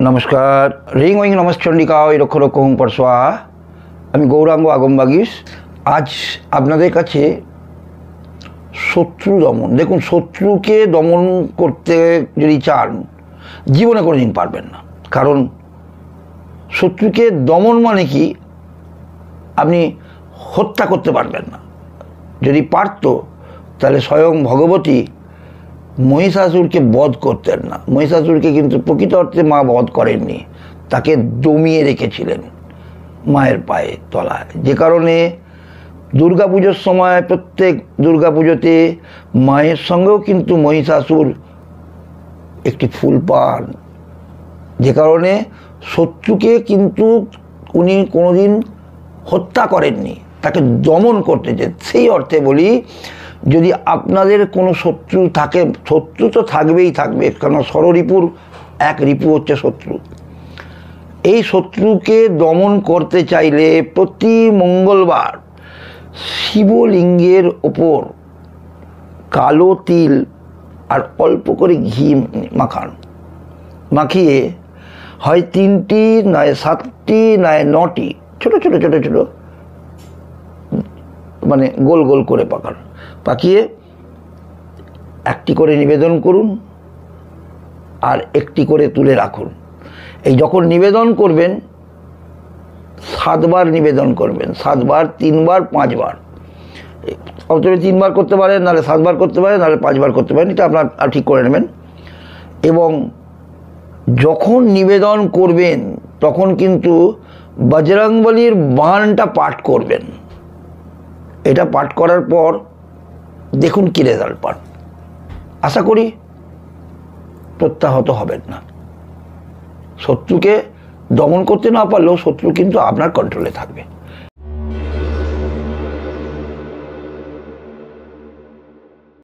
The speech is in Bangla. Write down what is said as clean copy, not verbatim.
নমস্কার। রিং ওইং নমস্চণ্ডিকা ওই রক্ষ রক্ষ হুম পরশোয়া। আমি গৌরাঙ্গ আগমবাগীশ। আজ আপনাদের কাছে শত্রু দমন। দেখুন, শত্রুকে দমন করতে যদি চান জীবনে কোনো দিন পারবেন না। কারণ শত্রুকে দমন মানে কি, আপনি হত্যা করতে পারবেন না। যদি পারত তাহলে স্বয়ং ভগবতী মহিষাসুরকে বধ করতেন না। মহিষাসুরকে কিন্তু প্রকৃত অর্থে মা বধ করেননি, তাকে দমিয়ে রেখেছিলেন মায়ের পায়ে তলায়। যে কারণে দুর্গাপুজোর সময় প্রত্যেক দুর্গাপুজোতে মায়ের সঙ্গেও কিন্তু মহিষাসুর একটি ফুল পান। যে কারণে শত্রুকে কিন্তু উনি কোনোদিন হত্যা করেননি, তাকে দমন করতে চেন। সেই অর্থে বলি, যদি আপনাদের কোনো শত্রু থাকে, শত্রু তো থাকবেই থাকবে, কারণ ষড়রিপুর এক রিপু হচ্ছে শত্রু। এই শত্রুকে দমন করতে চাইলে প্রতি মঙ্গলবার শিবলিঙ্গের ওপর কালো তিল আর অল্প করে ঘি মাখান। মাখিয়ে হয় 3টি নয় 7টি নয় 9টি ছোট ছোট ছোট ছোট মানে গোল গোল করে পাকিয়ে একটি করে নিবেদন করুন আর একটি করে তুলে রাখুন। এই যখন নিবেদন করবেন 7 বার নিবেদন করবেন, 7 বার, 3 বার, 5 বার। অথবা 3 বার করতে পারেন, নাহলে 7 বার করতে পারেন, নাহলে 5 বার করতে পারেন, এটা আপনার ঠিক করে নেবেন। এবং যখন নিবেদন করবেন তখন কিন্তু বজরংবলীর বাণটা পাঠ করবেন। এটা পাঠ করার পর দেখুন কি রেজাল্ট পান। আশা করি প্রত্যাহত হবেন না। শত্রুকে দমন করতে না পারলেও শত্রু কিন্তু আপনার কন্ট্রোলে থাকবে।